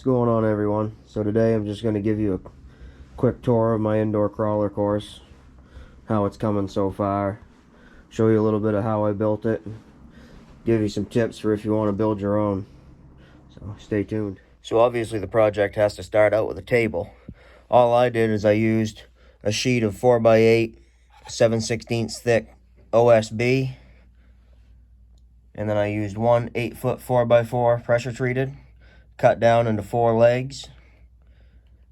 going on, everyone? So today I'm just going to give you a quick tour of my indoor crawler course, how it's coming so far, show you a little bit of how I built it, give you some tips for if you want to build your own. So stay tuned. So obviously the project has to start out with a table. All I did is I used a sheet of 4x8 7/16 thick OSB, and then I used one 8-foot 4x4 pressure treated, cut down into 4 legs,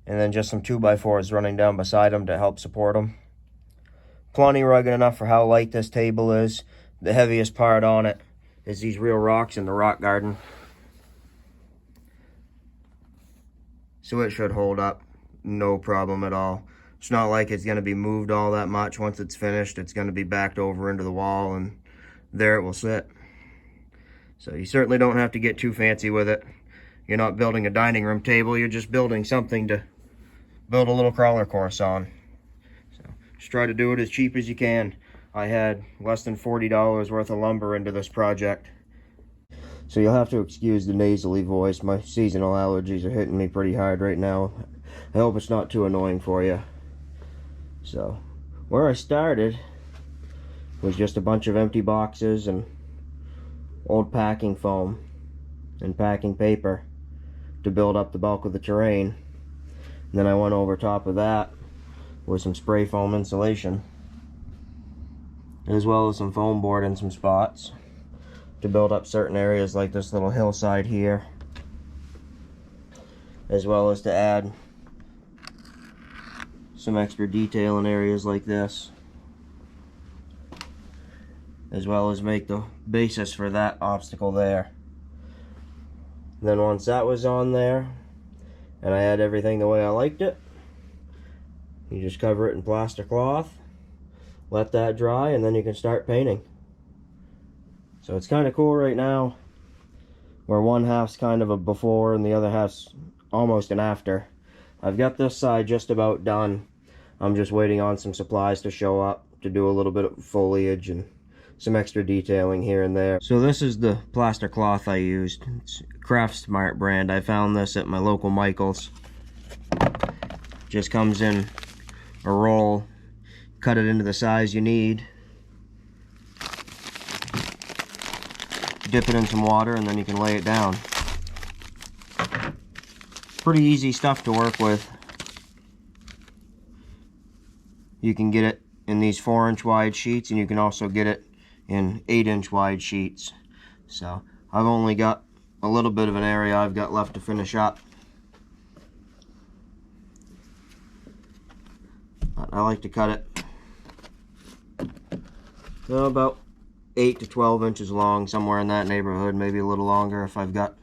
and then just some 2x4s running down beside them to help support them. Plenty rugged enough for how light this table is. The heaviest part on it is these real rocks in the rock garden, so it should hold up no problem at all. It's not like it's going to be moved all that much. Once it's finished, it's going to be backed over into the wall, and there it will sit. So you certainly don't have to get too fancy with it. You're not building a dining room table, you're just building something to build a little crawler course on. So just try to do it as cheap as you can. I had less than $40 worth of lumber into this project. So you'll have to excuse the nasally voice. My seasonal allergies are hitting me pretty hard right now. I hope it's not too annoying for you. So where I started was just a bunch of empty boxes and old packing foam and packing paper to build up the bulk of the terrain. And then I went over top of that with some spray foam insulation, as well as some foam board in some spots to build up certain areas like this little hillside here, as well as to add some extra detail in areas like this, as well as make the basis for that obstacle there. And then once that was on there and I had everything the way I liked it, you just cover it in plaster cloth, let that dry, and then you can start painting. So it's kind of cool right now where one half's kind of a before and the other half's almost an after. I've got this side just about done. I'm just waiting on some supplies to show up to do a little bit of foliage and some extra detailing here and there. So this is the plaster cloth I used. It's Craft Smart brand. I found this at my local Michael's. Just comes in a roll. Cut it into the size you need. Dip it in some water and then you can lay it down. Pretty easy stuff to work with. You can get it in these 4-inch wide sheets, and you can also get it in 8-inch wide sheets. So I've only got a little bit of an area I've got left to finish up. But I like to cut it about 8 to 12 inches long, somewhere in that neighborhood, maybe a little longer if I've got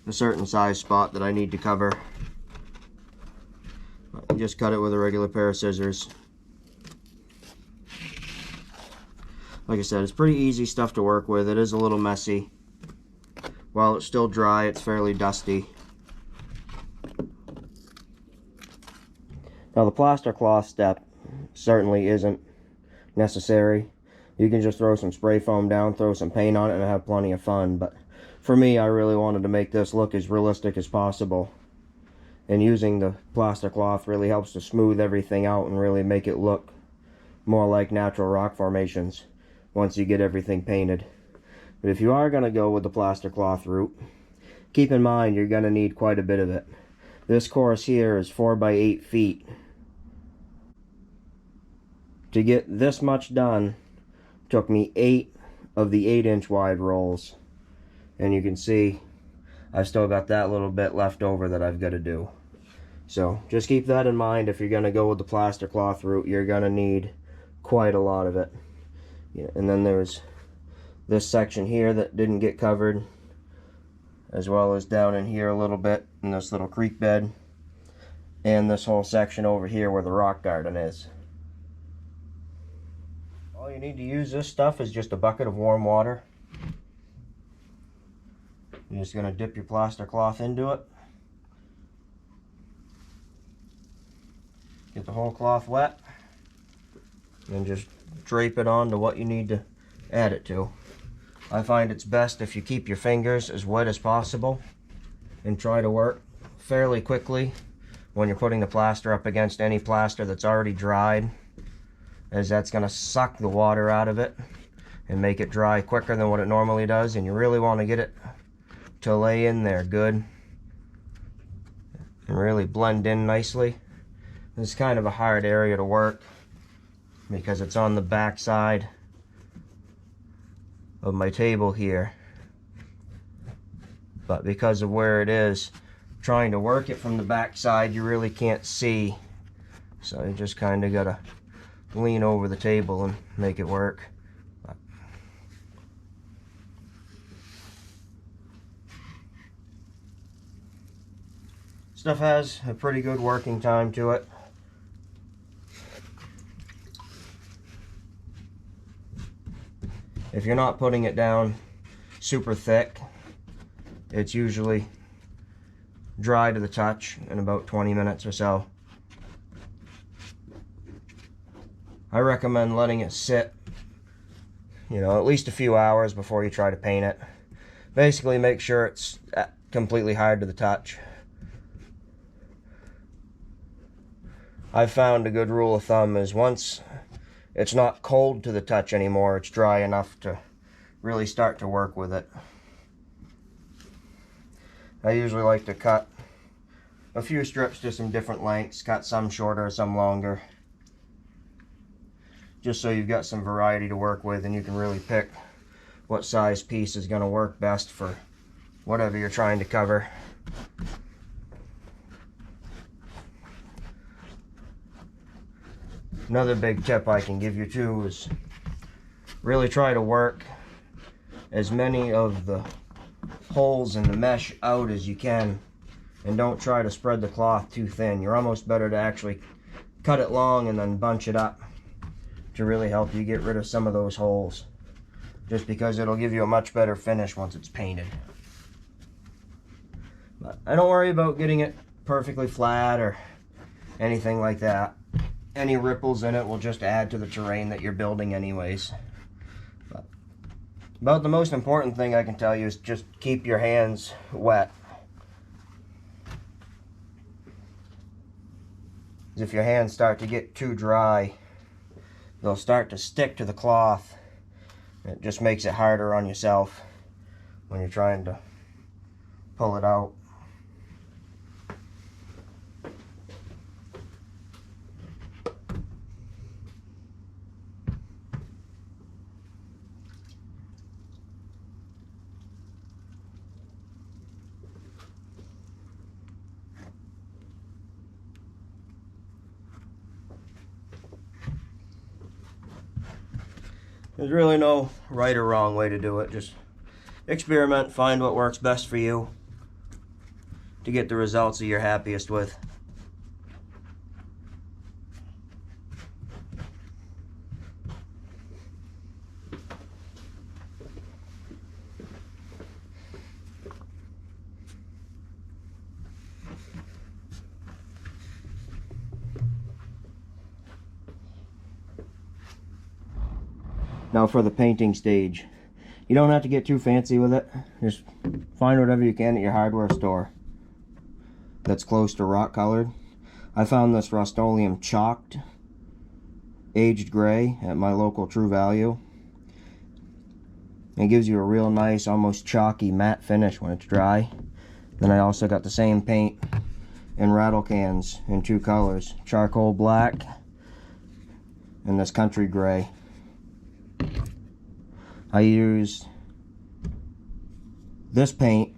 a certain size spot that I need to cover. But just cut it with a regular pair of scissors. Like I said, it's pretty easy stuff to work with. It is a little messy. While it's still dry, it's fairly dusty. Now the plaster cloth step certainly isn't necessary. You can just throw some spray foam down, throw some paint on it, and have plenty of fun. But for me, I really wanted to make this look as realistic as possible. And using the plaster cloth really helps to smooth everything out and really make it look more like natural rock formations once you get everything painted. But if you are going to go with the plaster cloth route, keep in mind you're going to need quite a bit of it. This course here is 4x8 feet. To get this much done took me 8 of the 8-inch wide rolls. And you can see I've still got that little bit left over that I've got to do. So just keep that in mind. If you're going to go with the plaster cloth route, you're going to need quite a lot of it. Yeah, and then there's this section here that didn't get covered, as well as down in here a little bit in this little creek bed, and this whole section over here where the rock garden is. All you need to use this stuff is just a bucket of warm water. You're just going to dip your plaster cloth into it. Get the whole cloth wet. And just drape it onto what you need to add it to. I find it's best if you keep your fingers as wet as possible and try to work fairly quickly when you're putting the plaster up against any plaster that's already dried, as that's going to suck the water out of it and make it dry quicker than what it normally does. And you really want to get it to lay in there good and really blend in nicely. This is kind of a hard area to work because it's on the back side of my table here, but because of where it is, trying to work it from the back side, you really can't see, so you just kind of gotta lean over the table and make it work. Stuff has a pretty good working time to it. If you're not putting it down super thick, it's usually dry to the touch in about 20 minutes or so. I recommend letting it sit, at least a few hours before you try to paint it. Basically, make sure it's completely hard to the touch. I've found a good rule of thumb is once it's not cold to the touch anymore, it's dry enough to really start to work with it. I usually like to cut a few strips to some different lengths, cut some shorter, some longer, just so you've got some variety to work with and you can really pick what size piece is going to work best for whatever you're trying to cover. Another big tip I can give you too is really try to work as many of the holes in the mesh out as you can, and don't try to spread the cloth too thin. You're almost better to actually cut it long and then bunch it up to really help you get rid of some of those holes, just because it'll give you a much better finish once it's painted. But I don't worry about getting it perfectly flat or anything like that. Any ripples in it will just add to the terrain that you're building anyways. But about the most important thing I can tell you is just keep your hands wet. If your hands start to get too dry, they'll start to stick to the cloth. It just makes it harder on yourself when you're trying to pull it out. There's really no right or wrong way to do it. Just experiment, find what works best for you to get the results that you're happiest with. Now for the painting stage, you don't have to get too fancy with it. Just find whatever you can at your hardware store that's close to rock colored. I found this Rust-Oleum chalked aged gray at my local True Value. It gives you a real nice, almost chalky matte finish when it's dry. Then I also got the same paint in rattle cans in two colors, charcoal black and this country gray. I used this paint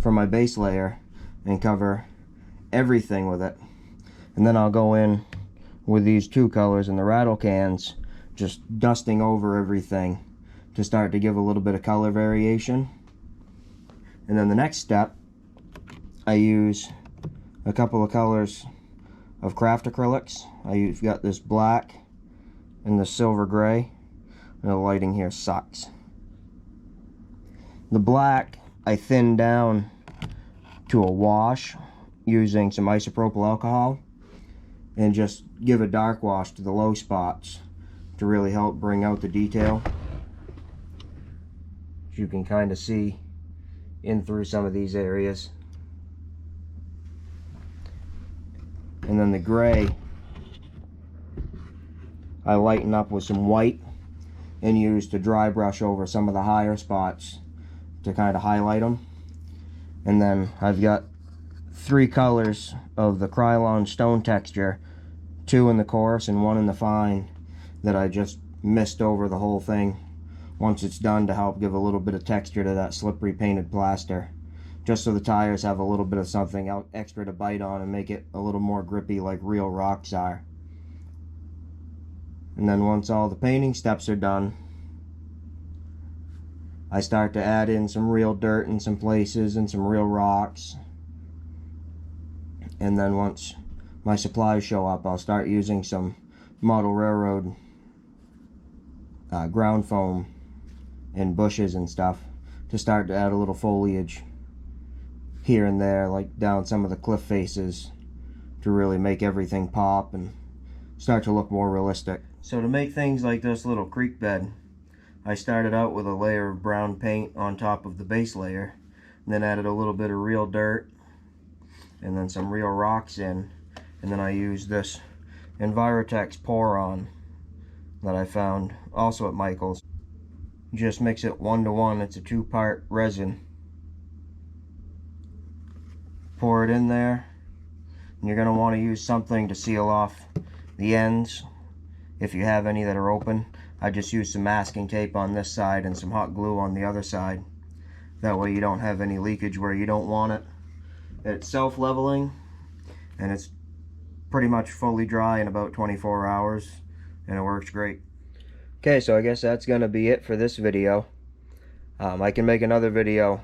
for my base layer and cover everything with it, and then I'll go in with these two colors in the rattle cans, just dusting over everything to start to give a little bit of color variation. And then the next step, I use a couple of colors of craft acrylics. I've got this black and the silver gray. The lighting here sucks. The black I thinned down to a wash using some isopropyl alcohol and just give a dark wash to the low spots to really help bring out the detail. You can kind of see in through some of these areas. And then the gray I lighten up with some white and use to dry brush over some of the higher spots to kind of highlight them. And then I've got 3 colors of the Krylon stone texture, 2 in the coarse and 1 in the fine, that I just mist over the whole thing once it's done to help give a little bit of texture to that slippery painted plaster, just so the tires have a little bit of something extra to bite on and make it a little more grippy like real rocks are. And then once all the painting steps are done, I start to add in some real dirt in some places and some real rocks. And then once my supplies show up, I'll start using some model railroad ground foam and bushes and stuff to start to add a little foliage here and there, like down some of the cliff faces, to really make everything pop and start to look more realistic. So to make things like this little creek bed, I started out with a layer of brown paint on top of the base layer, and then added a little bit of real dirt and then some real rocks in, and then I used this Envirotex pour-on that I found also at Michael's. Just mix it 1-to-1. It's a 2-part resin. Pour it in there, and you're going to want to use something to seal off the ends if you have any that are open. I just use some masking tape on this side and some hot glue on the other side. That way you don't have any leakage where you don't want it. It's self-leveling, and it's pretty much fully dry in about 24 hours, and it works great. Okay, so I guess that's going to be it for this video. I can make another video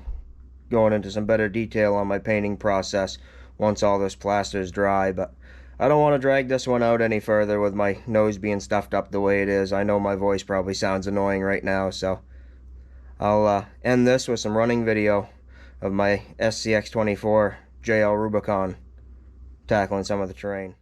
going into some better detail on my painting process once all this plaster is dry, but I don't want to drag this one out any further with my nose being stuffed up the way it is. I know my voice probably sounds annoying right now, so I'll end this with some running video of my SCX-24 JL Rubicon tackling some of the terrain.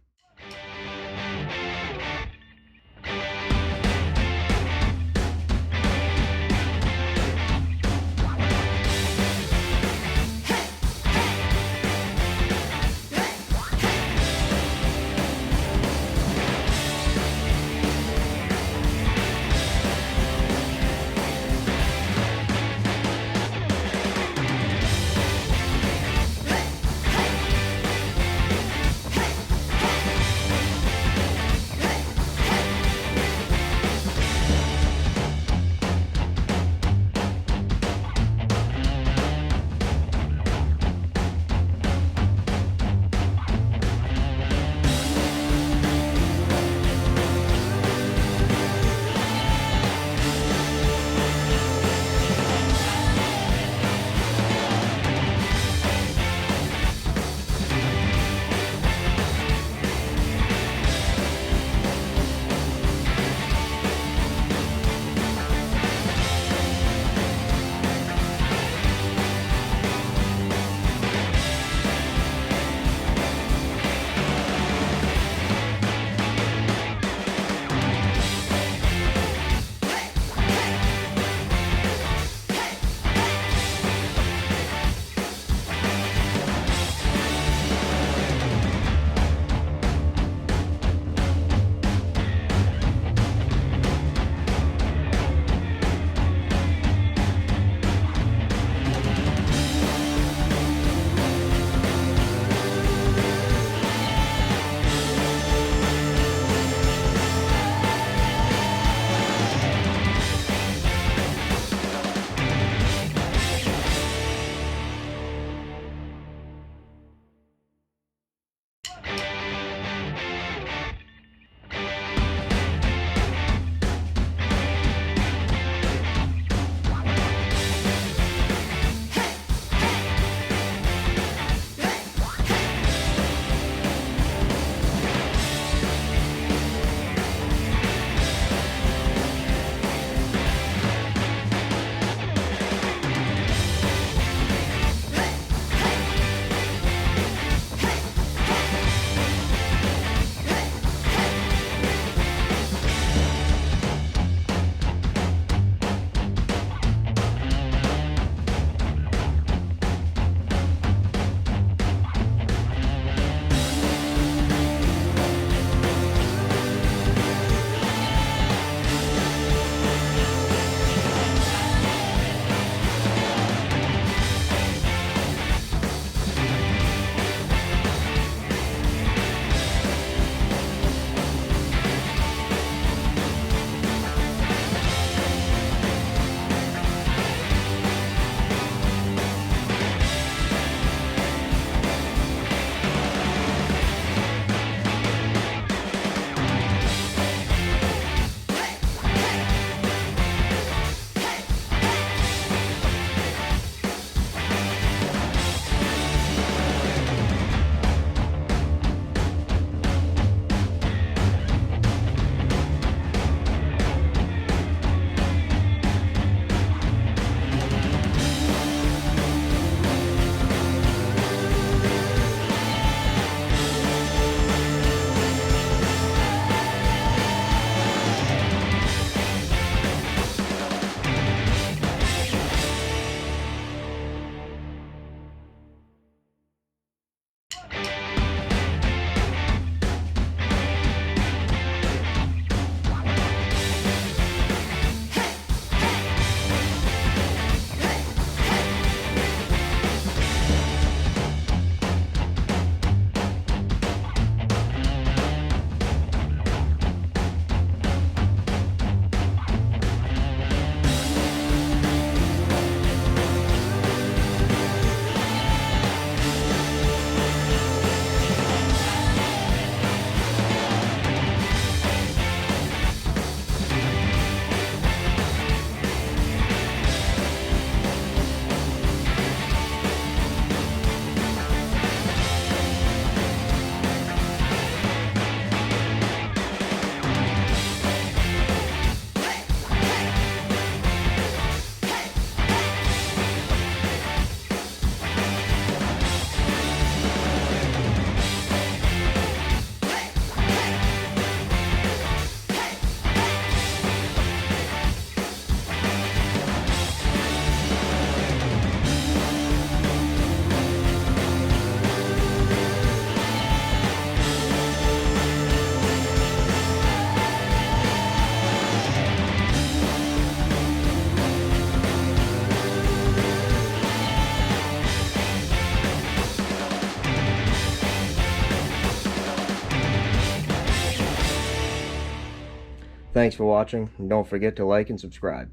Thanks for watching, and don't forget to like and subscribe.